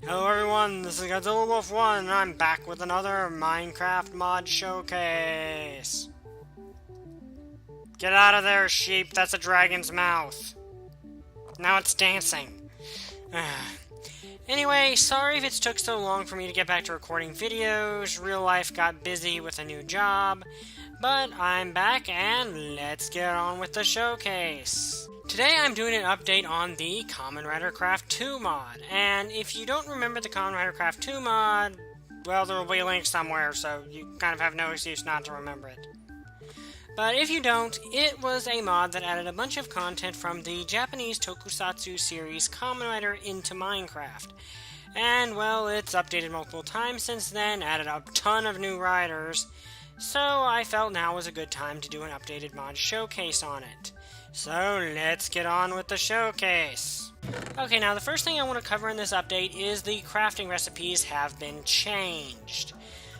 Hello everyone, this is Godzilla Wolf 1, and I'm back with another Minecraft mod showcase. Get out of there, sheep, that's a dragon's mouth. Now it's dancing. Anyway, sorry if it's took so long for me to get back to recording videos. Real life got busy with a new job. But I'm back, and let's get on with the showcase. Today I'm doing an update on the Kamen Rider Craft 2 mod, and if you don't remember the Kamen Rider Craft 2 mod, well, there will be a link somewhere, so you kind of have no excuse not to remember it. But if you don't, it was a mod that added a bunch of content from the Japanese tokusatsu series Kamen Rider into Minecraft. And, well, it's updated multiple times since then, added a ton of new riders, so I felt now was a good time to do an updated mod showcase on it. So let's get on with the showcase. Okay, now the first thing I want to cover in this update is the crafting recipes have been changed.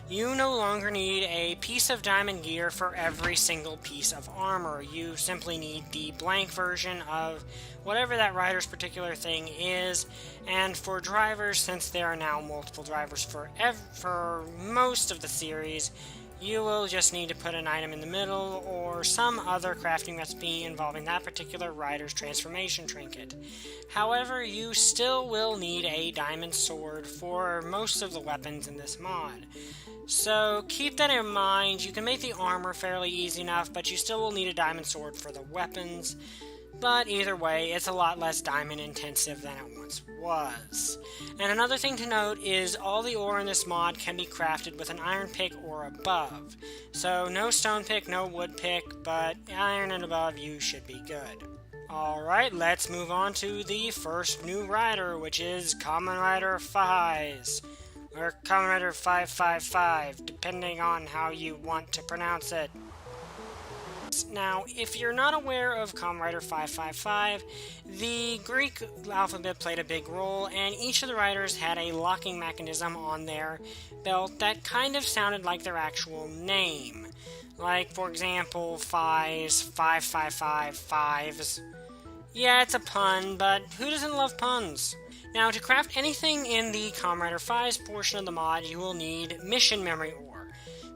You no longer need a piece of diamond gear for every single piece of armor. You simply need the blank version of whatever that rider's particular thing is. And for drivers, since there are now multiple drivers for most of the series, you will just need to put an item in the middle or some other crafting recipe involving that particular rider's transformation trinket. However, you still will need a diamond sword for most of the weapons in this mod. So keep that in mind. You can make the armor fairly easy enough, but you still will need a diamond sword for the weapons. But either way, it's a lot less diamond intensive than it once was. And another thing to note is all the ore in this mod can be crafted with an iron pick or above. So no stone pick, no wood pick, but iron and above you should be good. Alright, let's move on to the first new rider, which is Kamen Rider Faiz. Or Kamen Rider 555, depending on how you want to pronounce it. Now, if you're not aware of Kamen Rider 555, the Greek alphabet played a big role, and each of the riders had a locking mechanism on their belt that kind of sounded like their actual name. Like, for example, Faiz, 555, Fives. Yeah, it's a pun, but who doesn't love puns? Now, to craft anything in the Kamen Rider Faiz portion of the mod, you will need mission memory ore.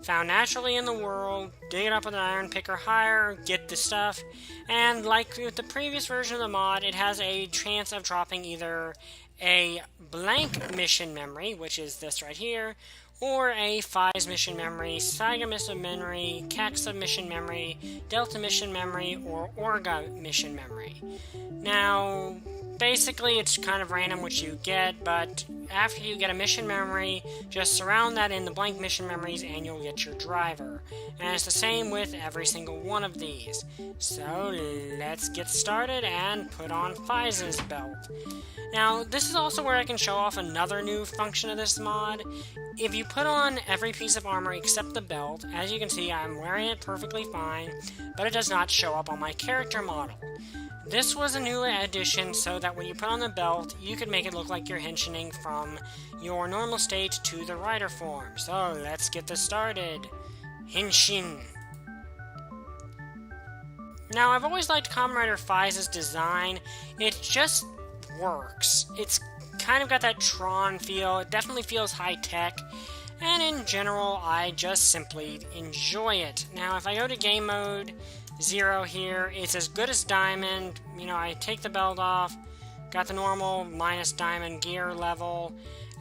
Found naturally in the world, dig it up with an iron pick or higher, get the stuff, and like with the previous version of the mod, it has a chance of dropping either a blank mission memory, which is this right here, or a Faiz mission memory, Saiga mission memory, Caxa mission memory, Delta mission memory, or Orga mission memory. Now, basically, it's kind of random what you get, but after you get a mission memory, just surround that in the blank mission memories and you'll get your driver. And it's the same with every single one of these. So let's get started and put on Faiz's belt. Now, this is also where I can show off another new function of this mod. If you put on every piece of armor except the belt, as you can see, I'm wearing it perfectly fine, but it does not show up on my character model. This was a new addition so that when you put on the belt, you could make it look like you're henching from your normal state to the rider form. So let's get this started. Henshin. Now, I've always liked Kamen Rider Faiz's design. It just works. It's kind of got that Tron feel. It definitely feels high-tech. And in general, I just simply enjoy it. Now, if I go to game mode 0 here, it's as good as diamond. You know, I take the belt off, got the normal minus diamond gear level,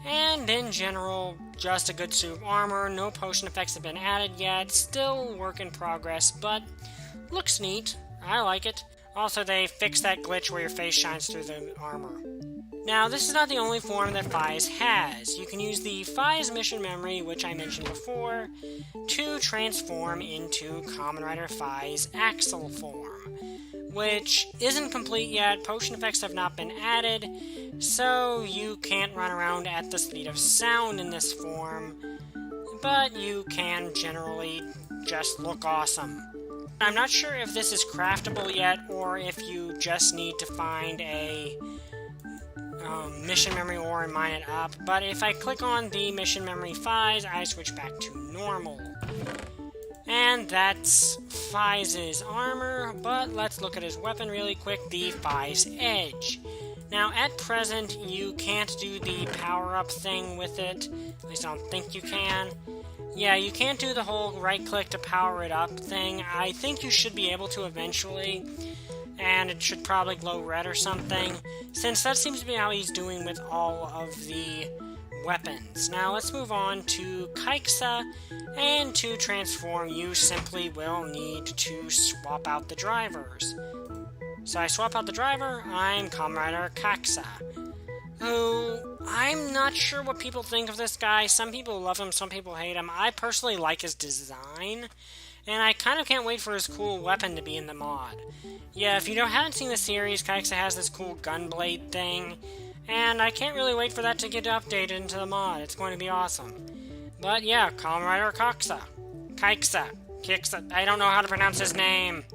and in general, just a good suit of armor. No potion effects have been added yet. Still work in progress, but looks neat. I like it. Also, they fixed that glitch where your face shines through the armor. Now, this is not the only form that Faiz has. You can use the Faiz mission memory, which I mentioned before, to transform into Kamen Rider Faiz Axle form, which isn't complete yet. Potion effects have not been added, so you can't run around at the speed of sound in this form, but you can generally just look awesome. I'm not sure if this is craftable yet, or if you just need to find a mission memory ore and mine it up, but if I click on the mission memory Faiz, I switch back to normal. And that's Faiz's armor, but let's look at his weapon really quick, the Faiz Edge. Now, at present, you can't do the power-up thing with it. At least I don't think you can. Yeah, you can't do the whole right-click to power it up thing. I think you should be able to eventually, and it should probably glow red or something, since that seems to be how he's doing with all of the weapons. Now, let's move on to Kaiksa, and to transform, you simply will need to swap out the drivers. So I swap out the driver, I'm Kamen Rider Kaksa, who, I'm not sure what people think of this guy. Some people love him, some people hate him. I personally like his design, and I kind of can't wait for his cool weapon to be in the mod. Yeah, if you haven't seen the series, Kaksa has this cool gunblade thing, and I can't really wait for that to get updated into the mod. It's going to be awesome. But yeah, Kamen Rider Kaksa. Kiksa. I don't know how to pronounce his name.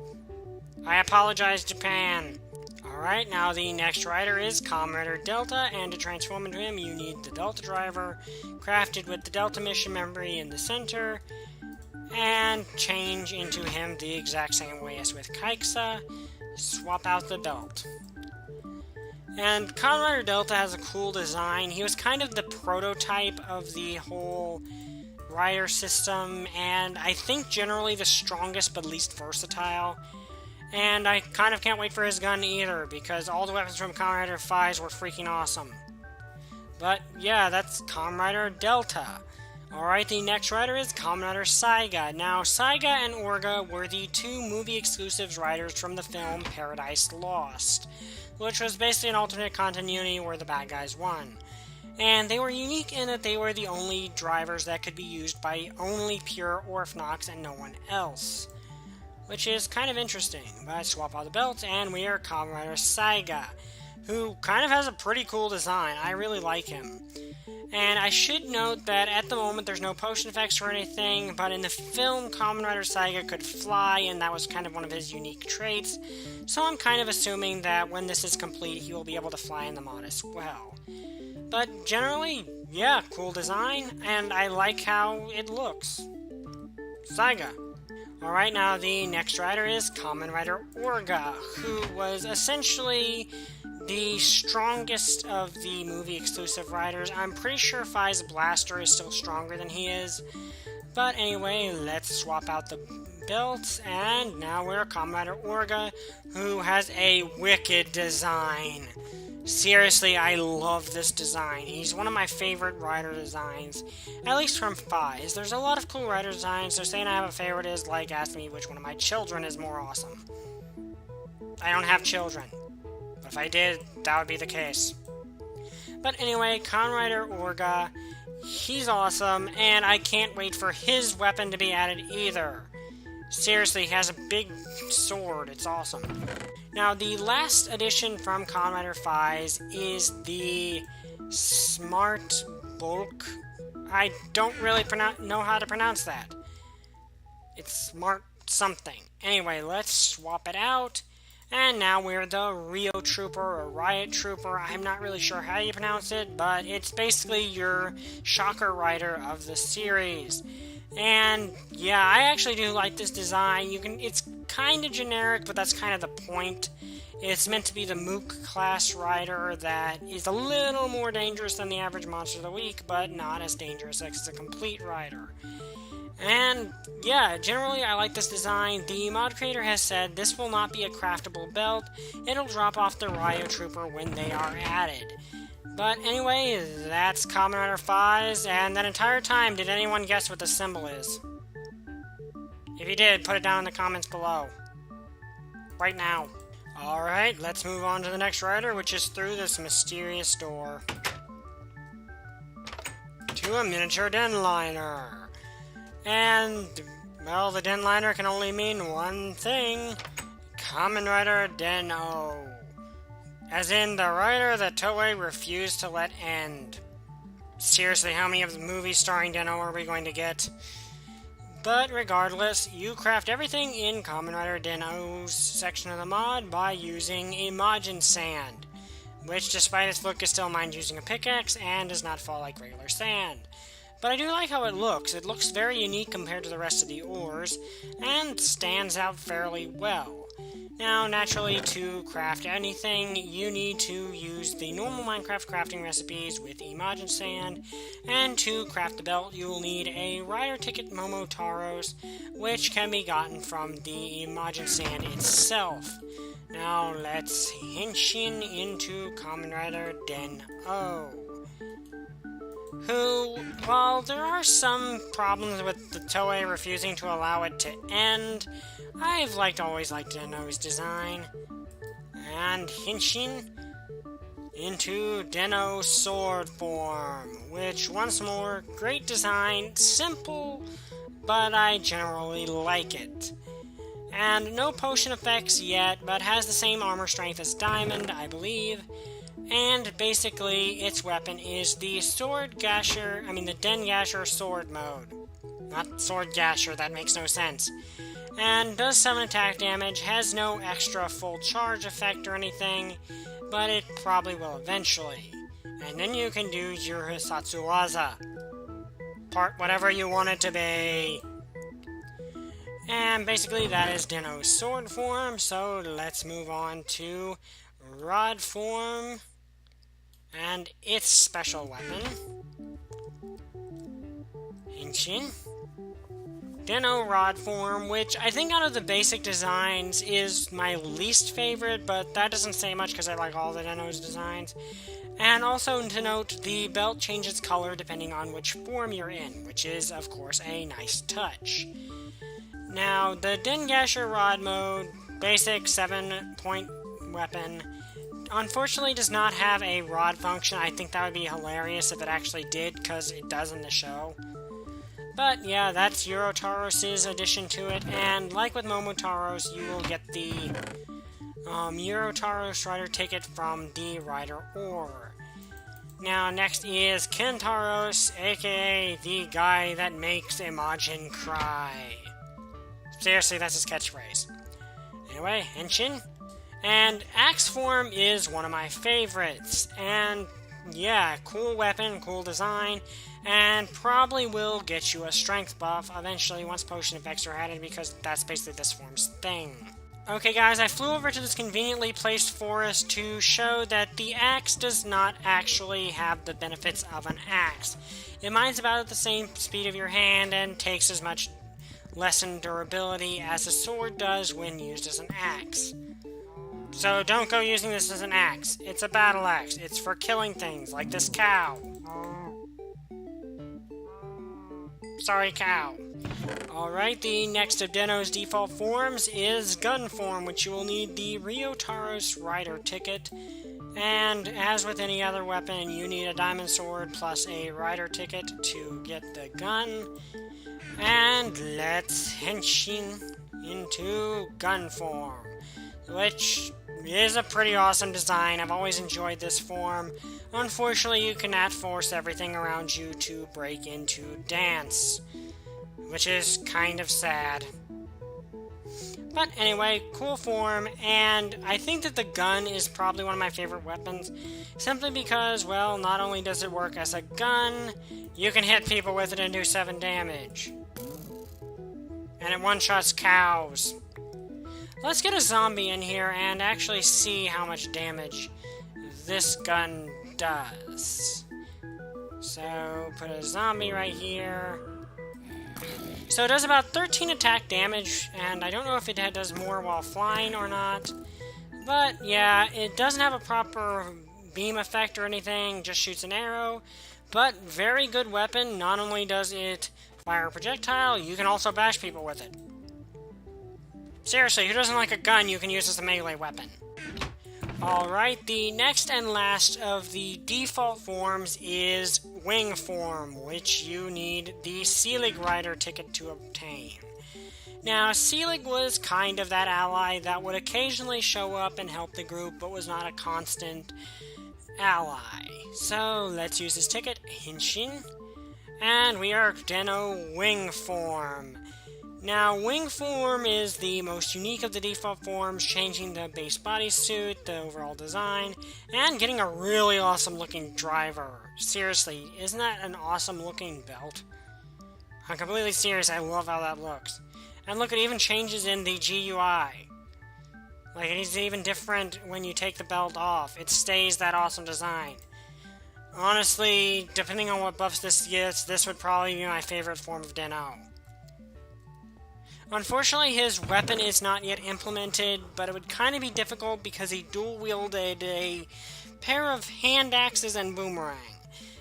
I apologize, Japan. Alright, now the next rider is Kamen Rider Delta, and to transform into him, you need the Delta driver, crafted with the Delta mission memory in the center, and change into him the exact same way as with Kaiksa. Swap out the belt. And Kamen Rider Delta has a cool design. He was kind of the prototype of the whole rider system, and I think generally the strongest but least versatile. And I kind of can't wait for his gun either, because all the weapons from Kamen Rider Faiz were freaking awesome. But yeah, that's Kamen Rider Delta. Alright, the next rider is Kamen Rider Saiga. Now, Saiga and Orga were the two movie-exclusive riders from the film Paradise Lost, which was basically an alternate continuity where the bad guys won. And they were unique in that they were the only drivers that could be used by only pure Orphnox and no one else, which is kind of interesting. But I swap out the belts, and we are Kamen Rider Saiga, who kind of has a pretty cool design. I really like him. And I should note that at the moment there's no potion effects or anything, but in the film Kamen Rider Saiga could fly, and that was kind of one of his unique traits. So I'm kind of assuming that when this is complete, he will be able to fly in the mod as well. But generally, yeah, cool design, and I like how it looks. Saiga. Alright, now the next rider is Kamen Rider Orga, who was essentially the strongest of the movie-exclusive riders. I'm pretty sure Faiz Blaster is still stronger than he is. But anyway, let's swap out the belts, and now we're Kamen Rider Orga, who has a wicked design. Seriously, I love this design. He's one of my favorite rider designs, at least from Faiz. There's a lot of cool rider designs, so saying I have a favorite is like asking me which one of my children is more awesome. I don't have children, but if I did, that would be the case. But anyway, Kamen Rider Orga, he's awesome, and I can't wait for his weapon to be added either. Seriously, he has a big sword. It's awesome. Now, the last addition from Kamen Rider Faiz is the Smart Bulk. I don't really know how to pronounce that. It's Smart something. Anyway, let's swap it out. And now we're the Rio Trooper, or Riot Trooper. I'm not really sure how you pronounce it, but it's basically your Shocker Rider of the series. And yeah, I actually do like this design. It's kind of generic, but that's kind of the point. It's meant to be the Mook class rider that is a little more dangerous than the average monster of the week, but not as dangerous as a complete rider. And yeah, generally I like this design. The mod creator has said this will not be a craftable belt. It'll drop off the Rio Trooper when they are added. But anyway, that's Kamen Rider Faiz, and that entire time, did anyone guess what the symbol is? If you did, put it down in the comments below. Right now. Alright, let's move on to the next rider, which is through this mysterious door. To a miniature denliner. And, well, the denliner can only mean one thing. Kamen Rider Den-O. As in, the rider that Toei refused to let end. Seriously, how many of the movies starring Den-O are we going to get? But regardless, you craft everything in Kamen Rider Den-O's section of the mod by using Imagine Sand, which, despite its look, is still mined using a pickaxe and does not fall like regular sand. But I do like how it looks. It looks very unique compared to the rest of the ores, and stands out fairly well. Now, naturally, to craft anything, you need to use the normal Minecraft crafting recipes with Imagine Sand, and to craft the belt, you will need a rider ticket Momotaros, which can be gotten from the Imagine Sand itself. Now, let's henshin into Kamen Rider Den-O, who, while there are some problems with the Toei refusing to allow it to end, I've always liked Den-O's design. And henshin into Den-O sword form, which, once more, great design, simple, but I generally like it. And no potion effects yet, but has the same armor strength as Diamond, I believe. And basically, its weapon is the the Den Gasher sword mode. Not Sword Gasher, that makes no sense. And does 7 attack damage, has no extra full charge effect or anything, but it probably will eventually. And then you can do your Hisatsu Waza. Part whatever you want it to be. And basically that is Den-O's sword form, so let's move on to rod form and its special weapon. Henshin. Den-O rod form, which I think out of the basic designs is my least favorite, but that doesn't say much because I like all the Den-O's designs. And also to note, the belt changes color depending on which form you're in, which is, of course, a nice touch. Now, the Den Gasher rod mode, basic 7-point weapon, unfortunately does not have a rod function. I think that would be hilarious if it actually did, because it does in the show. But yeah, that's Eurotaros' addition to it, and like with Momotaros, you will get the Eurotaros rider ticket from the rider ore. Now, next is Kentaros, aka the guy that makes Imagine cry. Seriously, that's his catchphrase. Anyway, henshin. And axe form is one of my favorites, and yeah, cool weapon, cool design, and probably will get you a strength buff eventually once potion effects are added, because that's basically this form's thing. Okay guys, I flew over to this conveniently placed forest to show that the axe does not actually have the benefits of an axe. It mines about at the same speed of your hand and takes as much lessened durability as a sword does when used as an axe. So don't go using this as an axe. It's a battle axe. It's for killing things, like this cow. Sorry, cow. Alright, the next of Den-O's default forms is gun form, which you will need the Ryotaros rider ticket. And as with any other weapon, you need a diamond sword plus a rider ticket to get the gun. And let's henshin into gun form, which is a pretty awesome design. I've always enjoyed this form. Unfortunately, you cannot force everything around you to break into dance, which is kind of sad. But anyway, cool form, and I think that the gun is probably one of my favorite weapons, simply because, well, not only does it work as a gun, you can hit people with it and do 7 damage. And it one-shots cows. Let's get a zombie in here and actually see how much damage this gun does. So, put a zombie right here. So it does about 13 attack damage, and I don't know if it does more while flying or not. But yeah, it doesn't have a proper beam effect or anything, just shoots an arrow. But very good weapon. Not only does it fire a projectile, you can also bash people with it. Seriously, who doesn't like a gun you can use as a melee weapon? Alright, the next and last of the default forms is wing form, which you need the Selig rider ticket to obtain. Now, Selig was kind of that ally that would occasionally show up and help the group, but was not a constant ally. So, let's use his ticket, Henshin, and we are Den-O wing form. Now, wing form is the most unique of the default forms, changing the base bodysuit, the overall design, and getting a really awesome looking driver. Seriously, isn't that an awesome looking belt? I'm completely serious, I love how that looks. And look, it even changes in the GUI. Like, it's even different when you take the belt off. It stays that awesome design. Honestly, depending on what buffs this gets, this would probably be my favorite form of Den-O. Unfortunately, his weapon is not yet implemented, but it would kind of be difficult because he dual-wielded a pair of hand axes and boomerang.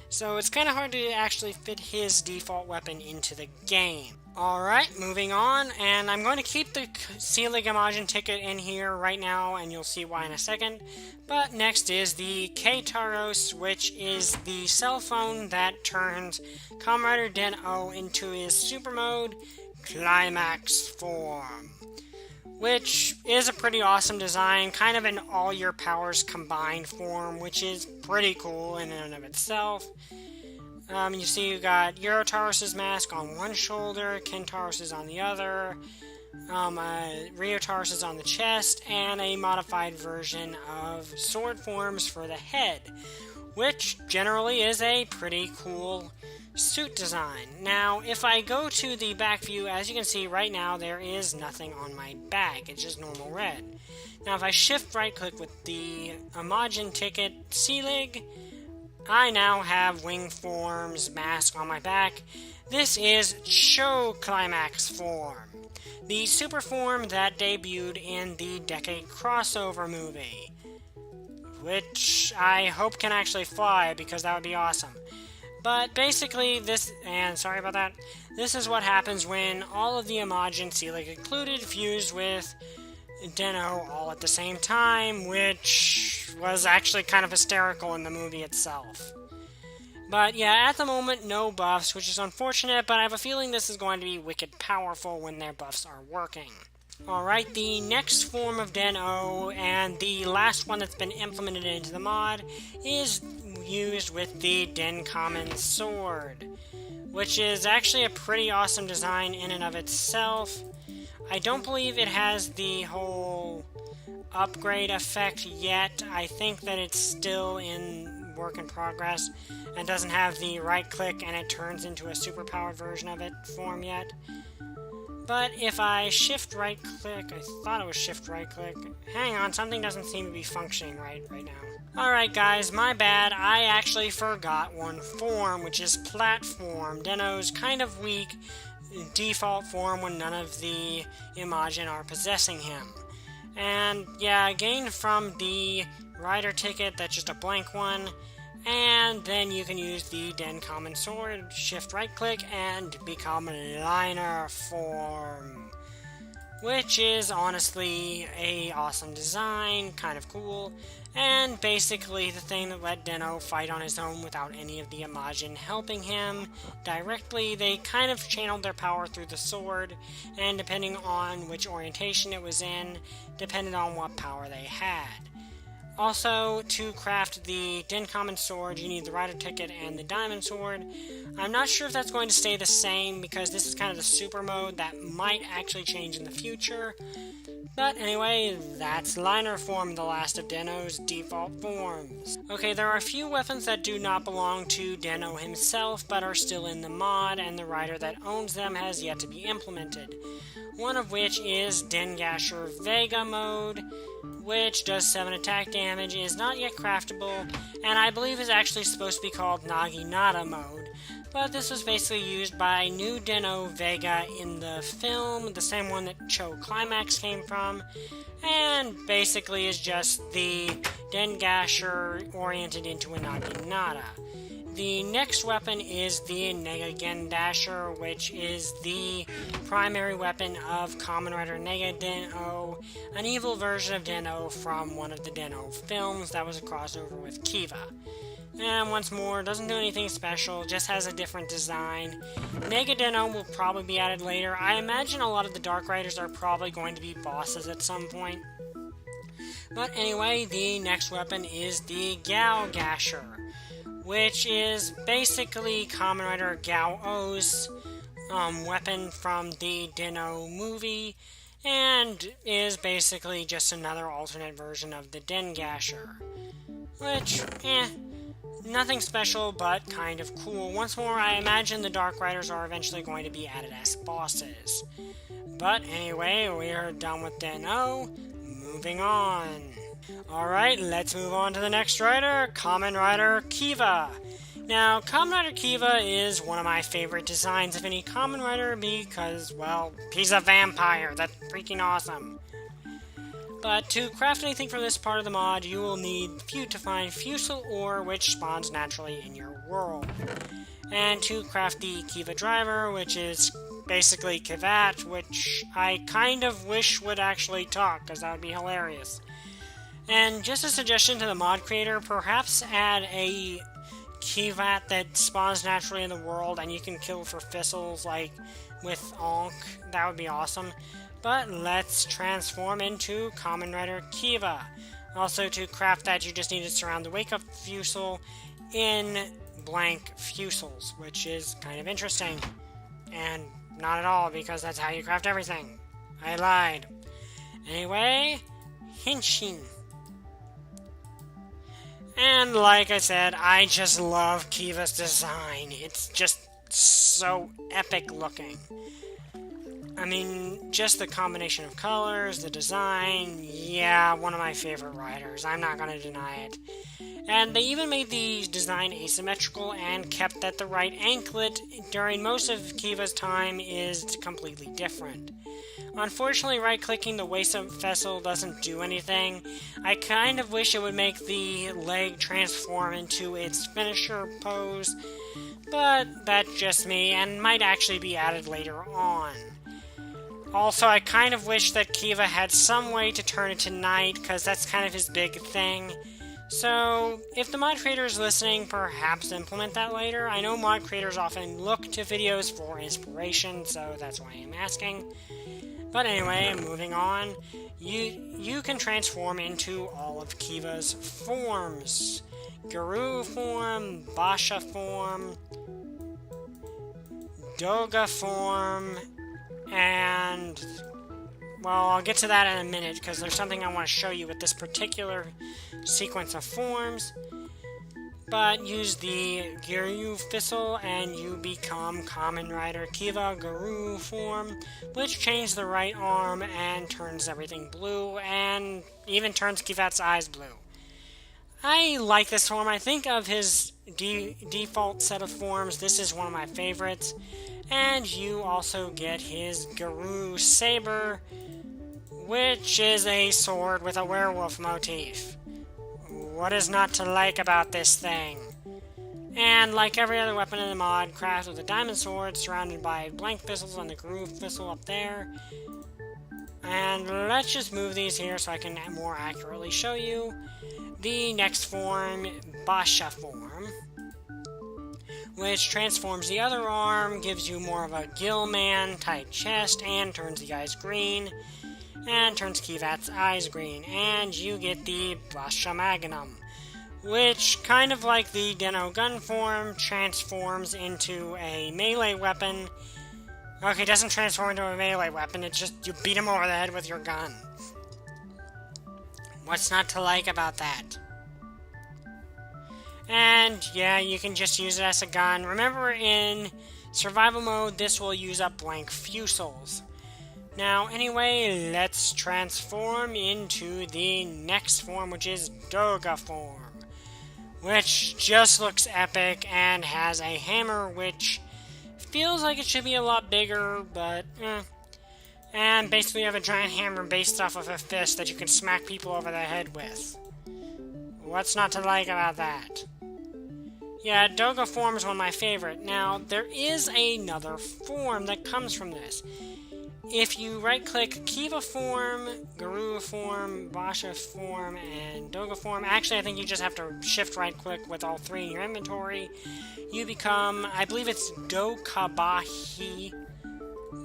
So it's kind of hard to actually fit his default weapon into the game. Alright, moving on, and I'm going to keep the Selig Imagine ticket in here right now, and you'll see why in a second. But next is the K-Taros, which is the cell phone that turns Kamen Rider Den-O into his super mode, Climax form, which is a pretty awesome design, kind of an all your powers combined form, which is pretty cool in and of itself. You see you got Eurotaros' mask on one shoulder, Kentaros' on the other, Ryotaros' on the chest, and a modified version of sword forms for the head, which generally is a pretty cool suit design. Now, if I go to the back view, as you can see right now, there is nothing on my back. It's just normal red. Now, if I shift right-click with the Imagine ticket Selig, I now have wing forms mask on my back. This is Show Climax form, the super form that debuted in the Decade crossover movie, which I hope can actually fly, because that would be awesome. But basically this, and sorry about that, this is what happens when all of the Imagine, Selig included, fused with Den-O all at the same time, which was actually kind of hysterical in the movie itself. But yeah, at the moment, no buffs, which is unfortunate, but I have a feeling this is going to be wicked powerful when their buffs are working. Alright, the next form of Den-O, and the last one that's been implemented into the mod, is used with the Den-Kamen sword, which is actually a pretty awesome design in and of itself. I don't believe it has the whole upgrade effect yet. I think that it's still in work in progress and doesn't have the right click and it turns into a super powered version of it form yet. But if I shift right click, I thought it was shift right click. Hang on, something doesn't seem to be functioning right now. Alright guys, my bad. I actually forgot one form, which is platform. Den-O's kind of weak default form when none of the Imagine are possessing him. And yeah, gained from the rider ticket, that's just a blank one. And then you can use the Den-Kamen sword, shift right click, and become liner form, which is honestly a awesome design, kind of cool, and basically the thing that let Den-O fight on his own without any of the Imagine helping him directly. They kind of channeled their power through the sword, and depending on which orientation it was in, depended on what power they had. Also, to craft the Den-Kamen sword, you need the rider ticket and the diamond sword. I'm not sure if that's going to stay the same, because this is kind of the super mode that might actually change in the future. But anyway, that's liner form, the last of Den-O's default forms. Okay, there are a few weapons that do not belong to Den-O himself, but are still in the mod, and the rider that owns them has yet to be implemented. One of which is Dengasher Vega mode, which does 7 attack damage, is not yet craftable, and I believe is actually supposed to be called Naginata mode. But this was basically used by New Den-O Vega in the film, the same one that Show Climax came from, and basically is just the Dengasher oriented into a Naginata. The next weapon is the Nega Dasher, which is the primary weapon of Kamen Rider Nega Den-O, an evil version of Den-O from one of the Den-O films that was a crossover with Kiva. And once more, doesn't do anything special, just has a different design. Nega Den-O will probably be added later. I imagine a lot of the Dark Riders are probably going to be bosses at some point. But anyway, the next weapon is the Gao Gasher, which is basically Kamen Rider Gao-O's weapon from the Den-O movie, and is basically just another alternate version of the Dengasher. Which, nothing special, but kind of cool. Once more, I imagine the Dark Riders are eventually going to be added as bosses. But anyway, we are done with Den-O. moving on. Alright, let's move on to the next rider, Kamen Rider Kiva. Now, Kamen Rider Kiva is one of my favorite designs of any Kamen Rider because, well, he's a vampire. That's freaking awesome. But to craft anything from this part of the mod, you will need to find fusel ore, which spawns naturally in your world. And to craft the Kiva driver, which is basically Kivat, which I kind of wish would actually talk, because that would be hilarious. And just a suggestion to the mod creator, perhaps add a Kivat that spawns naturally in the world and you can kill for fissels, like with Onk. That would be awesome. But let's transform into Kamen Rider Kiva. Also, to craft that, you just need to surround the wake-up fusel in blank fusels, which is kind of interesting. And not at all, because that's how you craft everything. I lied. Anyway, Henshin. And like I said, I just love Kiva's design. It's just so epic looking. I mean, just the combination of colors, the design, yeah, one of my favorite riders. I'm not going to deny it. And they even made the design asymmetrical and kept that the right anklet during most of Kiva's time is completely different. Unfortunately, right-clicking the waist-up vessel doesn't do anything. I kind of wish it would make the leg transform into its finisher pose, but that's just me and might actually be added later on. Also, I kind of wish that Kiva had some way to turn it to night, because that's kind of his big thing. So, if the mod creator is listening, perhaps implement that later. I know mod creators often look to videos for inspiration, so that's why I'm asking. But anyway, moving on, you can transform into all of Kiva's forms. Guru form, Basha form, Doga form, and, well, I'll get to that in a minute, because there's something I want to show you with this particular sequence of forms. But use the Guru Fissel, and you become Kamen Rider Kiva Guru form, which changes the right arm and turns everything blue, and even turns Kivat's eyes blue. I like this form. I think of his default set of forms, this is one of my favorites. And you also get his Guru Saber, which is a sword with a werewolf motif. What is not to like about this thing? And like every other weapon in the mod, crafted with a diamond sword surrounded by blank thistles and the Guru Thistle up there. And let's just move these here so I can more accurately show you. The next form, Basha form, which transforms the other arm, gives you more of a Gillman tight chest, and turns the eyes green, and turns Kivat's eyes green, and you get the Basha Magnum, which, kind of like the Deno gun form, transforms into a melee weapon. Okay, it doesn't transform into a melee weapon, it's just you beat him over the head with your gun. What's not to like about that? And yeah, you can just use it as a gun. Remember, in survival mode, this will use up blank fusels. Now, anyway, let's transform into the next form, which is Doga form, which just looks epic and has a hammer, which feels like it should be a lot bigger, but And basically you have a giant hammer based off of a fist that you can smack people over the head with. What's not to like about that? Yeah, Doga form is one of my favorite. Now, there is another form that comes from this. If you right-click Kiva form, Guru form, Basha form, and Doga form, actually I think you just have to shift right-click with all three in your inventory, you become, I believe it's Dokabahi,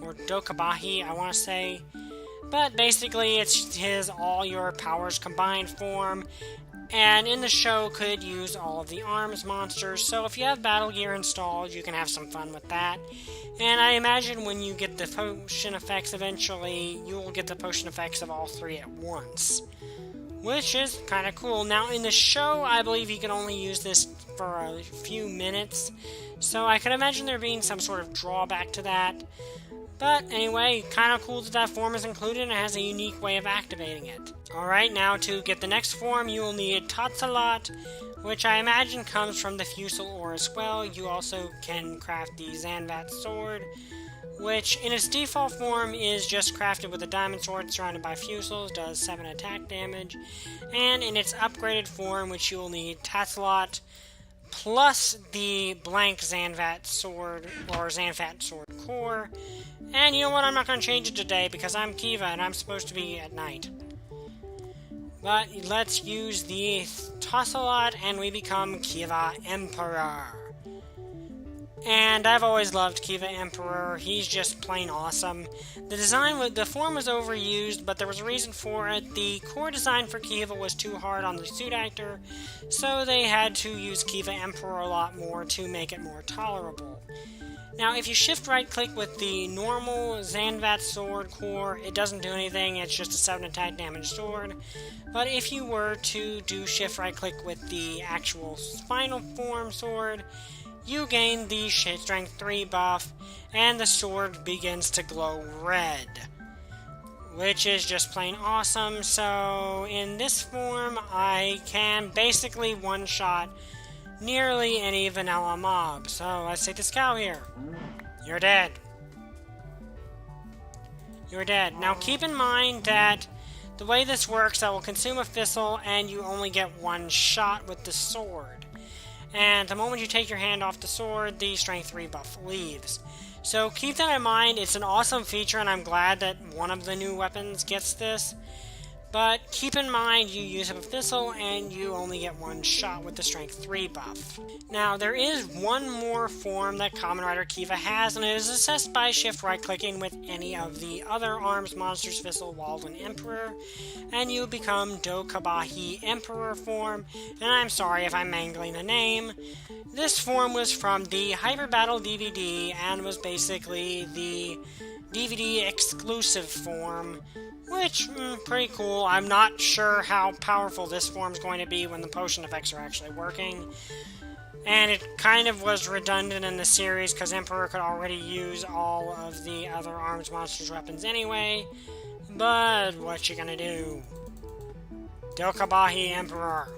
or Dokabahi, I want to say. But basically, it's his all your powers combined form, and in the show could use all of the arms monsters, so if you have battle gear installed, you can have some fun with that. And I imagine when you get the potion effects eventually, you will get the potion effects of all three at once, which is kind of cool. Now, in the show, I believe you can only use this for a few minutes, so I could imagine there being some sort of drawback to that. But anyway, kind of cool that that form is included and has a unique way of activating it. Alright, now to get the next form, you will need Tatsalot, which I imagine comes from the Fusel ore as well. You also can craft the Zanvat sword, which in its default form is just crafted with a diamond sword surrounded by fusels, does 7 attack damage, and in its upgraded form, which you will need Tatsalot, plus the blank Zanvat sword, or Zanvat sword core. And you know what, I'm not going to change it today because I'm Kiva and I'm supposed to be at night. But let's use the Tatsalot and we become Kiva Emperor. And I've always loved Kiva Emperor. He's just plain awesome. The form was overused, but there was a reason for it. The core design for Kiva was too hard on the suit actor, so they had to use Kiva Emperor a lot more to make it more tolerable. Now, if you shift right-click with the normal Zanvat sword core, it doesn't do anything, it's just a 7 attack damage sword. But if you were to do shift right-click with the actual final form sword, you gain the Strength 3 buff, and the sword begins to glow red, which is just plain awesome. So, in this form, I can basically one-shot nearly any vanilla mob. So, let's take this cow here. You're dead. You're dead. Now, keep in mind that the way this works, I will consume a thistle, and you only get one shot with the sword. And the moment you take your hand off the sword, the Strength 3 buff leaves. So keep that in mind. It's an awesome feature, and I'm glad that one of the new weapons gets this. But keep in mind, you use up a thistle, and you only get one shot with the Strength 3 buff. Now, there is one more form that Kamen Rider Kiva has, and it is assessed by shift right-clicking with any of the other arms, monsters, Thistle, Wald, and Emperor, and you become Dokabahi Emperor form, and I'm sorry if I'm mangling the name. This form was from the Hyper Battle DVD, and was basically the DVD exclusive form, which, pretty cool. I'm not sure how powerful this form's going to be when the potion effects are actually working. And it kind of was redundant in the series, because Emperor could already use all of the other arms, monsters, weapons anyway. But what you gonna do? Dokabahi Emperor.